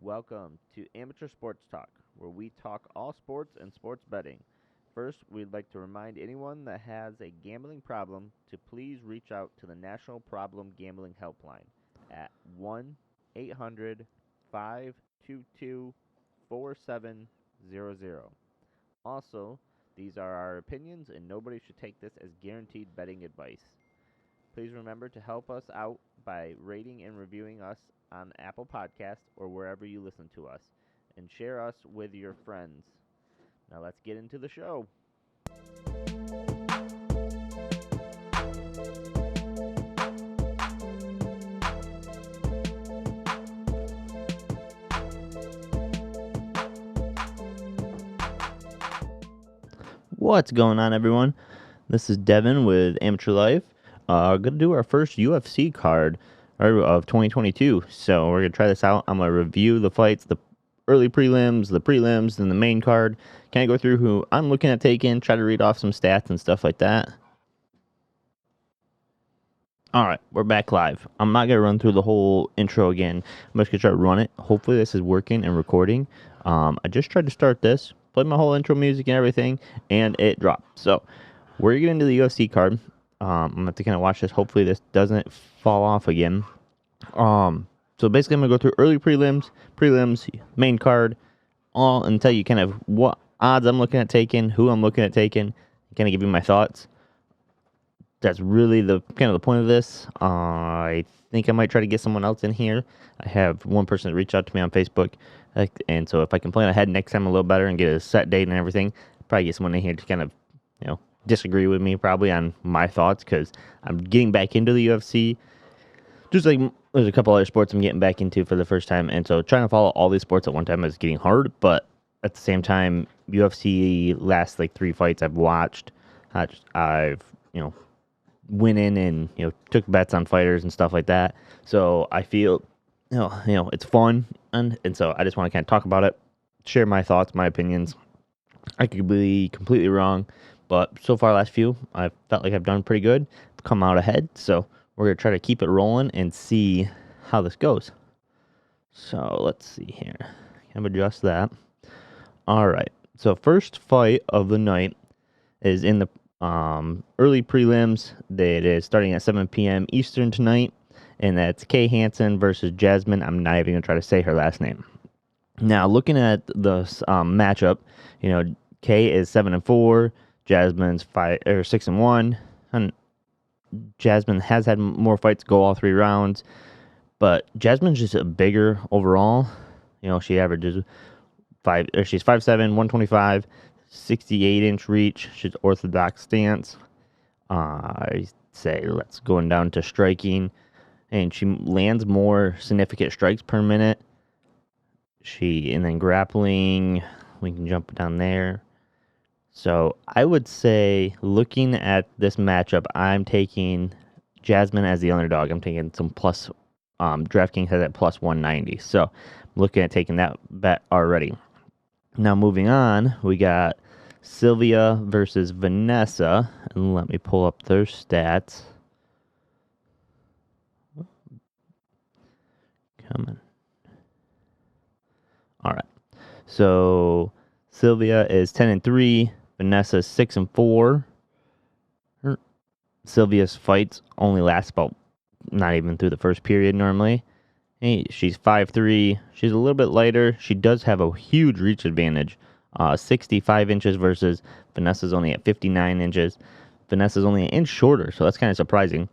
Welcome to Amateur Sports Talk, where we talk all sports and sports betting. First, we'd like to remind anyone that has a gambling problem to please reach out to the National Problem Gambling Helpline at 1-800-522-4700. Also, these are our opinions and nobody should take this as guaranteed betting advice. Please remember to help us out by rating and reviewing us on Apple Podcasts or wherever you listen to us, and share us with your friends. Now let's get into the show. What's going on, everyone? This is Devin with Amateur Life. We're going to do our first UFC card of 2022. So we're going to try this out. I'm going to review the fights, the early prelims, and the main card. Kind of go through who I'm looking at taking, try to read off some stats and stuff like that. All right, we're back live. I'm not going to run through the whole intro again. I'm just going to try to run it. Hopefully this is working and recording. I just tried to start this, played my whole intro music and everything, and it dropped. So we're getting into the UFC card. I'm going to have to kind of watch this. Hopefully this doesn't fall off again. So basically I'm going to go through early prelims, main card, all, and tell you kind of what odds I'm looking at taking, who I'm looking at taking, kind of give you my thoughts. That's really the kind of the point of this. I think I might try to get someone else in here. I have one person that reached out to me on Facebook, and so if I can plan ahead next time a little better and get a set date and everything, probably get someone in here to kind of, disagree with me probably on my thoughts, because I'm getting back into the UFC. Just like there's a couple other sports I'm getting back into for the first time, and so trying to follow all these sports at one time is getting hard. But at the same time, UFC last like 3 fights I've watched, I've went in and took bets on fighters and stuff like that. So I feel it's fun, and so I just want to kind of talk about it, share my thoughts, my opinions. I could be completely wrong, but so far last few I felt like I've done pretty good, come out ahead. So we're gonna try to keep it rolling and see how this goes. So let's see here. Can I adjust that? All right. So first fight of the night is in the early prelims. It is starting at 7 p.m. Eastern tonight, and that's Kay Hansen versus Jasmine. I'm not even going to try to say her last name. Now, looking at the matchup, Kay is 7-4, Jasmine's 6-1, and Jasmine has had more fights go all 3 rounds, but Jasmine's just a bigger overall. She averages she's 5'7", 125. 68-inch reach. She's orthodox stance. I say let's going down to striking, and she lands more significant strikes per minute. And then grappling, we can jump down there. So I would say, looking at this matchup, I'm taking Jasmine as the underdog. I'm taking some plus. DraftKings has at plus 190. So I'm looking at taking that bet already. Now moving on, we got Sylvia versus Vanessa, and let me pull up their stats. Coming. All right. So Sylvia is 10-3. Vanessa 6-4. Sylvia's fights only last about not even through the first period normally. Hey, she's 5'3". She's a little bit lighter. She does have a huge reach advantage. 65 inches versus Vanessa's only at 59 inches. Vanessa's only an inch shorter, so that's kind of surprising.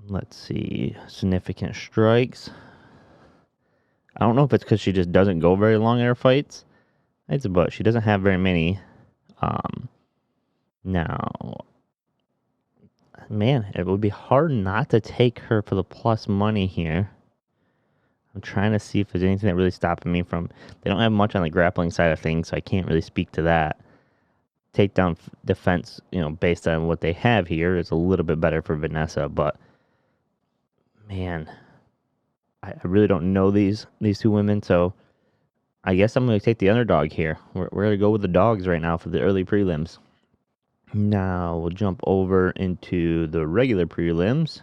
Let's see. Significant strikes. I don't know if it's because she just doesn't go very long in her fights. But she doesn't have very many. Now, man, it would be hard not to take her for the plus money here. I'm trying to see if there's anything that really stopping me from... They don't have much on the grappling side of things, so I can't really speak to that. Takedown defense, based on what they have here, is a little bit better for Vanessa, but man, I really don't know these two women, so I guess I'm going to take the underdog here. We're going to go with the dogs right now for the early prelims. Now we'll jump over into the regular prelims,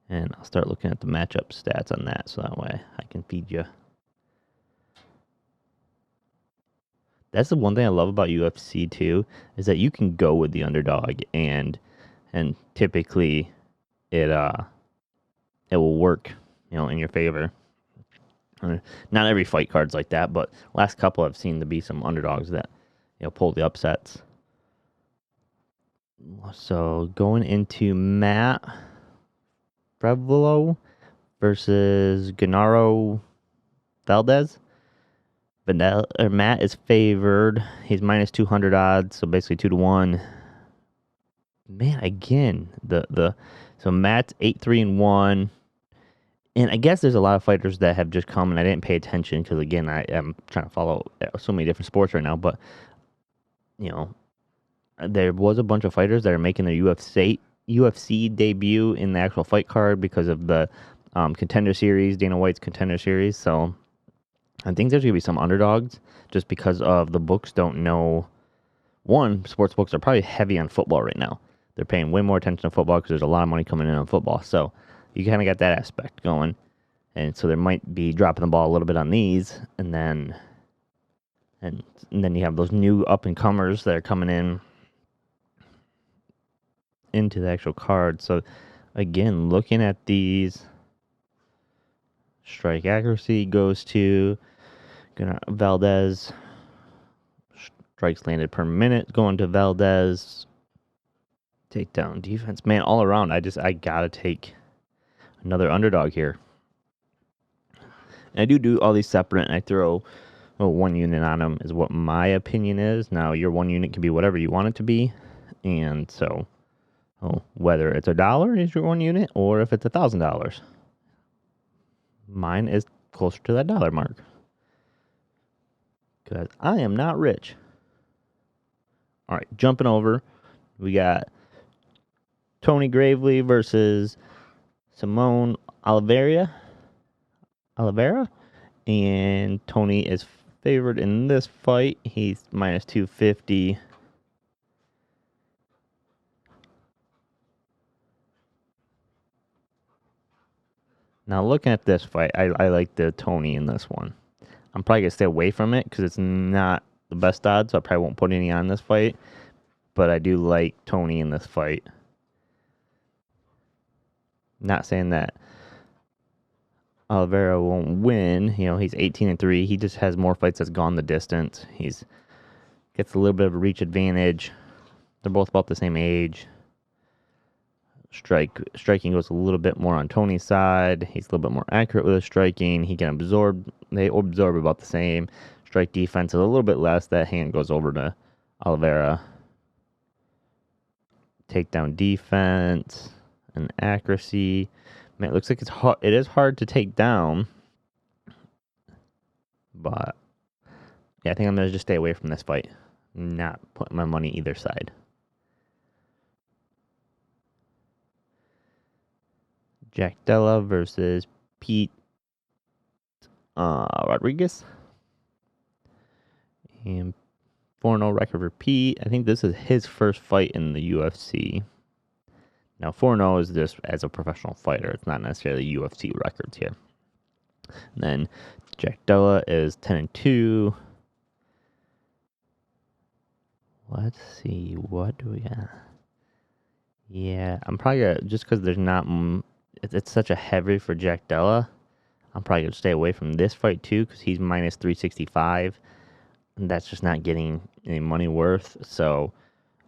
and I'll start looking at the matchup stats on that, so that way I can feed you. That's the one thing I love about UFC too, is that you can go with the underdog, and typically it will work, in your favor. Not every fight card's like that, but last couple I've seen to be some underdogs that pull the upsets. So going into Matt Frevolo versus Gennaro Valdez. Matt is favored. He's minus 200 odds, so basically 2-1. Man, again, so Matt's 8-3-1. And I guess there's a lot of fighters that have just come, and I didn't pay attention because, again, I am trying to follow so many different sports right now. But, there was a bunch of fighters that are making their UFC debut in the actual fight card because of the Contender Series, Dana White's Contender Series. So I think there's going to be some underdogs just because of the books don't know. One, sports books are probably heavy on football right now. They're paying way more attention to football because there's a lot of money coming in on football. So you kind of got that aspect going. And so there might be dropping the ball a little bit on these. And then you have those new up-and-comers that are coming into the actual card. So again, looking at these, strike accuracy goes to Valdez. Strikes landed per minute going to Valdez. Takedown defense, man, all around. I gotta take another underdog here. And I do all these separate, and I throw one unit on them is what my opinion is. Now your one unit can be whatever you want it to be, and so whether it's $1 is your one unit or if it's $1,000, mine is closer to that dollar mark because I am not rich. All right, jumping over, we got Tony Gravely versus Simone Oliveira, and Tony is favored in this fight. He's minus 250. Now looking at this fight, I like the Tony in this one. I'm probably going to stay away from it because it's not the best odds, so I probably won't put any on this fight. But I do like Tony in this fight. Not saying that Oliveira won't win. He's 18-3. He just has more fights that's gone the distance. He's gets a little bit of a reach advantage. They're both about the same age. Striking goes a little bit more on Tony's side. He's a little bit more accurate with his striking. He can absorb. They absorb about the same. Strike defense is a little bit less. That hand goes over to Oliveira. Takedown defense and accuracy. Man, it looks like it's hard. It is hard to take down, but yeah, I think I'm gonna just stay away from this fight. Not putting my money either side. Jack Della versus Pete Rodriguez. And 4-0 record for Pete. I think this is his first fight in the UFC. Now, 4-0 is just as a professional fighter. It's not necessarily UFC records here. And then Jack Della is 10-2. Let's see. What do we got? Yeah, I'm probably going to, just because there's not, it's such a heavy for Jack Della, I'm probably going to stay away from this fight too because he's minus 365. And that's just not getting any money worth. So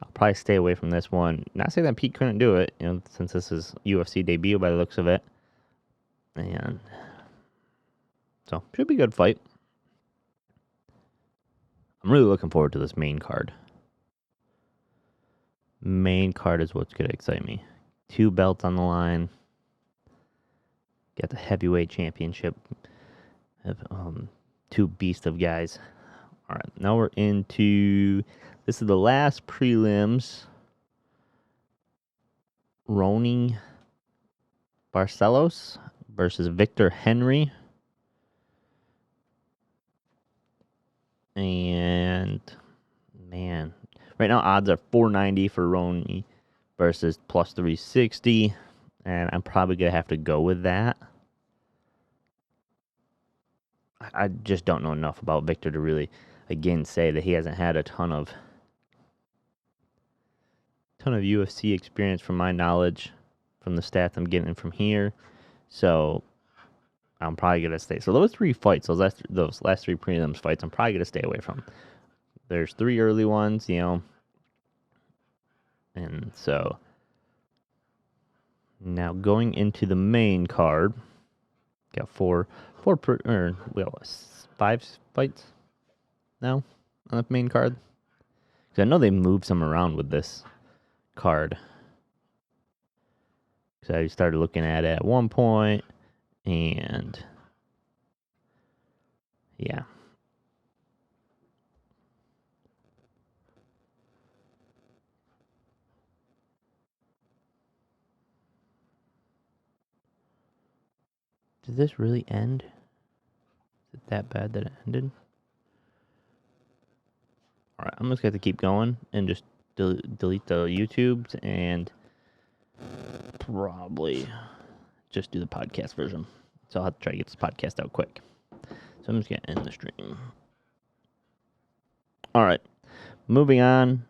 I'll probably stay away from this one. Not saying that Pete couldn't do it, since this is UFC debut by the looks of it. And so, should be a good fight. I'm really looking forward to this main card. Main card is what's going to excite me. 2 belts on the line. Got the heavyweight championship. Have 2 beasts of guys. All right, now we're into, this is the last prelims. Rony Barcelos versus Victor Henry. And, man, right now odds are 490 for Roney versus plus 360. And I'm probably going to have to go with that. I just don't know enough about Victor to really, again, say that he hasn't had a ton of UFC experience from my knowledge, from the stats I'm getting from here. So I'm probably going to stay. So those 3 fights, those last 3 prelims fights, I'm probably going to stay away from. There's 3 early ones, and so now going into the main card, got 5 fights now on the main card. Because I know they moved some around with this card. Because I started looking at it at one point, and yeah. Did this really end? Is it that bad that it ended? Alright, I'm just going to keep going and just delete the YouTubes and probably just do the podcast version. So I'll have to try to get this podcast out quick. So I'm just going to end the stream. Alright, moving on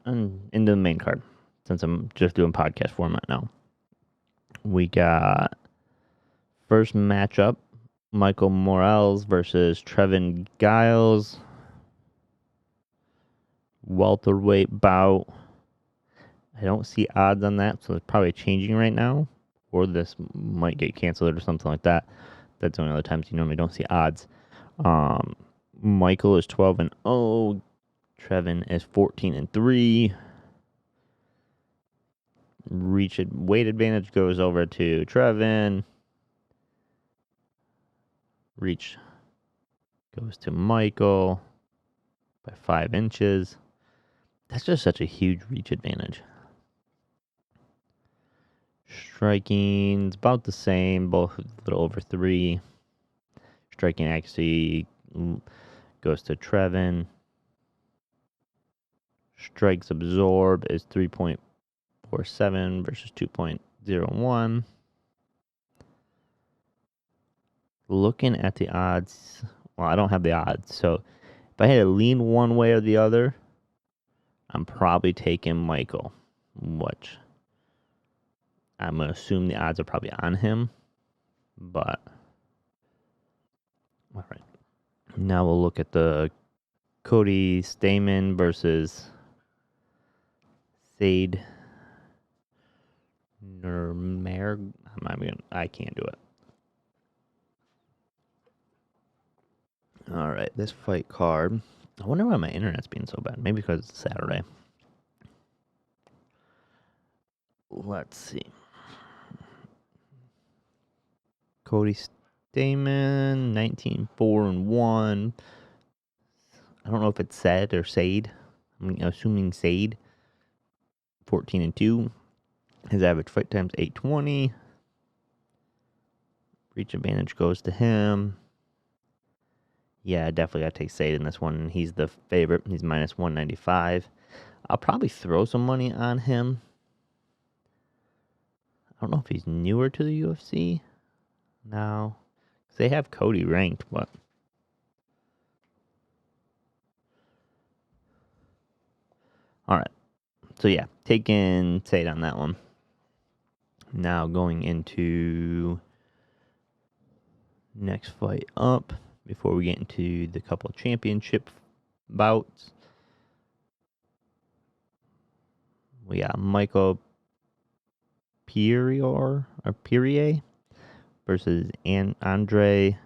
into the main card, since I'm just doing podcast format now. We got first matchup, Michael Morales versus Trevin Giles. Welterweight bout. I don't see odds on that, so it's probably changing right now. Or this might get canceled or something like that. That's the only other times you normally don't see odds. Michael is 12-0. Trevin is 14-3. Weight advantage goes over to Trevin. Reach goes to Michael by 5 inches. That's just such a huge reach advantage. Striking's about the same, both a little over 3. Striking accuracy goes to Trevin. Strikes absorb is 3.47 versus 2.01. Looking at the odds, well, I don't have the odds, so if I had to lean one way or the other, I'm probably taking Michael, which I'm going to assume the odds are probably on him, but all right. Now we'll look at the Cody Stamann versus Sade Nurmagomedov. I can't do it. All right, this fight card. I wonder why my internet's being so bad. Maybe because it's Saturday. Let's see. Cody Stamann, 19-4-1. I don't know if it's Sade or Sade. I'm assuming Sade. 14-2. His average fight time's 8:20. Reach advantage goes to him. Yeah, I definitely got to take Sade in this one. He's the favorite. He's minus 195. I'll probably throw some money on him. I don't know if he's newer to the UFC. No. They have Cody ranked, but all right. So yeah, taking Sade on that one. Now going into next fight up before we get into the couple of championship bouts. We got Michael Pierre versus Andre.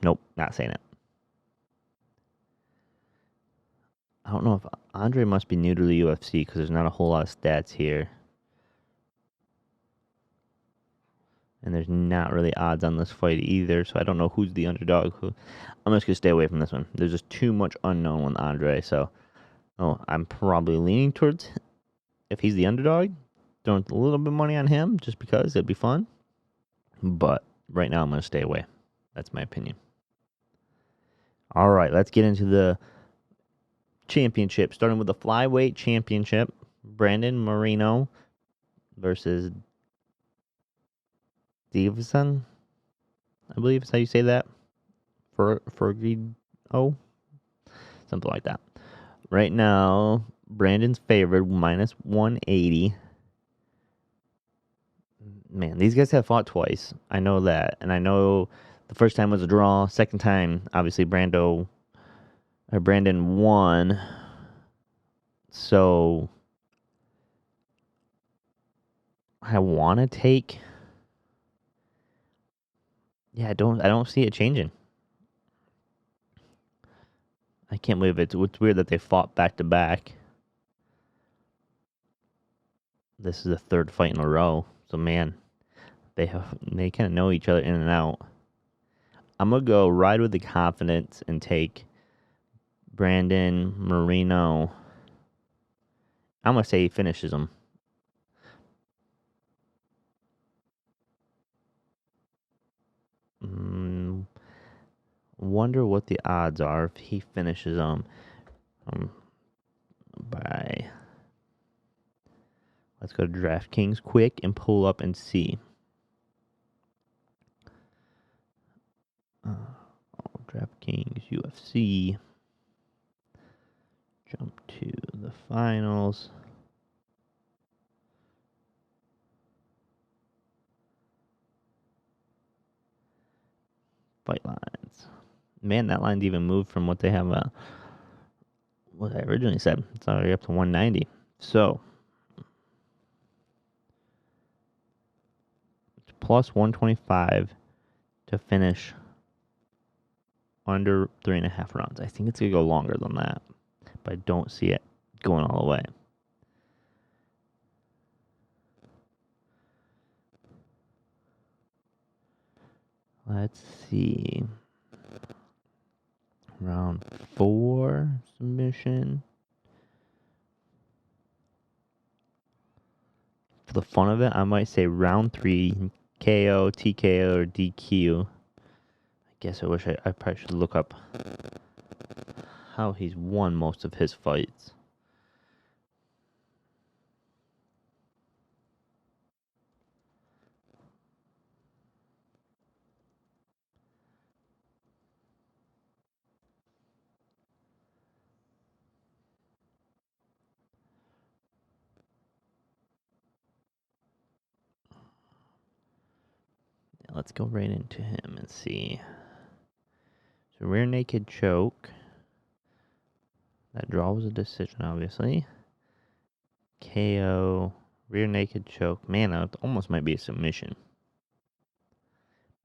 Nope, not saying it. I don't know if Andre must be new to the UFC because there's not a whole lot of stats here. And there's not really odds on this fight either, so I don't know who's the underdog. I'm just going to stay away from this one. There's just too much unknown with Andre, so I'm probably leaning towards, if he's the underdog, throwing a little bit of money on him just because it'd be fun. But right now, I'm going to stay away. That's my opinion. All right, let's get into the championship, starting with the flyweight championship. Brandon Moreno versus Davison, I believe is how you say that. Fergie, something like that. Right now, Brandon's favored minus 180. Man, these guys have fought twice. I know that, and I know the first time was a draw. Second time, obviously, Brandon won. So I want to take. Yeah, I don't see it changing. I can't believe it's weird that they fought back to back. This is the third fight in a row. So man, they kind of know each other in and out. I'm gonna go ride with the confidence and take Brandon Moreno. I'm gonna say he finishes him. Wonder what the odds are if he finishes him by. Let's go to DraftKings quick and pull up and see. DraftKings UFC. Jump to the finals. Fight lines. Man, that line's even moved from what they have. What I originally said. It's already up to 190. So it's plus 125 to finish under 3.5 rounds. I think it's gonna go longer than that, but I don't see it going all the way. Let's see. Round 4 submission. For the fun of it, I might say round 3 KO, TKO, or DQ. I guess I probably should look up how he's won most of his fights. Let's go right into him and see. So rear naked choke. That draw was a decision, obviously. KO, rear naked choke. Man, it almost might be a submission.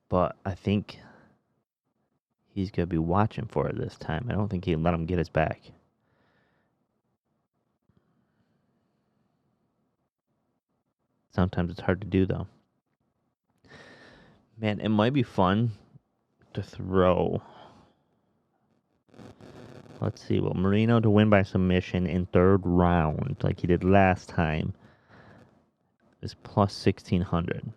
But I think he's going to be watching for it this time. I don't think he'll let him get his back. Sometimes it's hard to do, though. Man, it might be fun to throw. Let's see. Well, Moreno to win by submission in third round, like he did last time, is plus 1,600.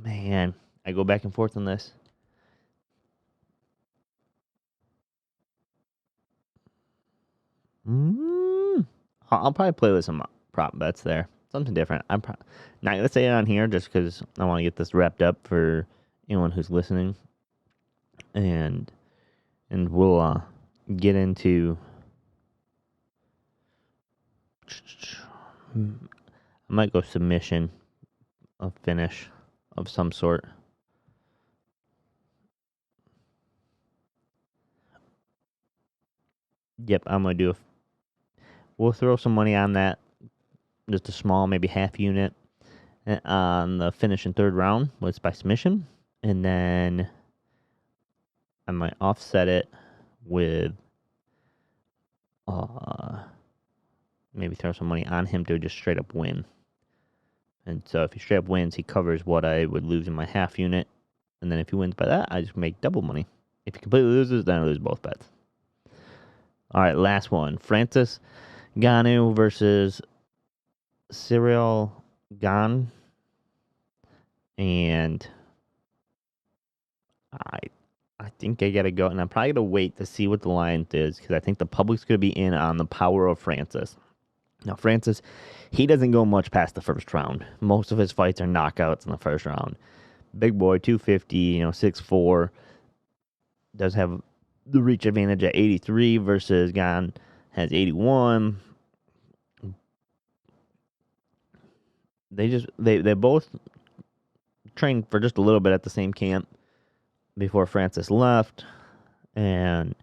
Man, I go back and forth on this. I'll probably play with some prop bets there. Something different. I'm not going to say it on here just because I want to get this wrapped up for anyone who's listening. And we'll get into... I might go submission, a finish of some sort. Yep, I'm going to do we'll throw some money on that. Just a small, maybe half unit on the finish in third round was by submission. And then I might offset it with maybe throw some money on him to just straight up win. And so if he straight up wins, he covers what I would lose in my half unit. And then if he wins by that, I just make double money If he completely loses, then I lose both bets. All right, last one. Francis Ngannou versus Cyril Gane. And I think I got to go. And I'm probably going to wait to see what the line is because I think the public's going to be in on the power of Francis. Now, Francis, he doesn't go much past the first round. Most of his fights are knockouts in the first round. Big boy, 250, 6'4", does have the reach advantage at 83 versus Gane has 81. They both trained for just a little bit at the same camp before Francis left, and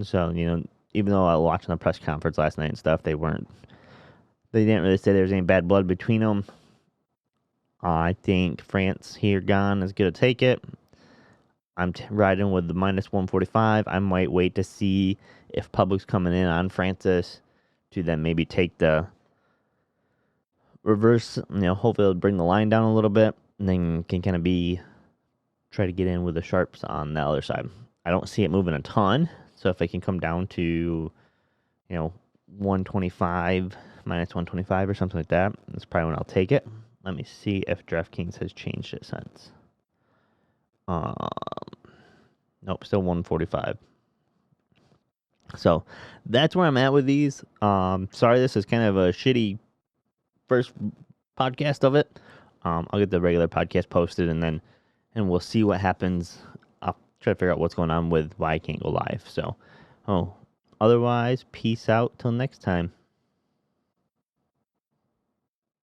so even though I was watching the press conference last night and stuff, they didn't really say there was any bad blood between them. I think France here Gane is going to take it. I'm riding with the minus 145. I might wait to see if public's coming in on Francis to then maybe take the reverse. Hopefully it'll bring the line down a little bit, and then can kind of try to get in with the sharps on the other side. I don't see it moving a ton, so if it can come down to 125 minus 125 or something like that, that's probably when I'll take it. Let me see if DraftKings has changed it since. Nope, still 145. So that's where I'm at with these. Sorry, this is kind of a shitty first podcast of it. I'll get the regular podcast posted and we'll see what happens. I'll try to figure out what's going on with why I can't go live. So, otherwise, peace out till next time.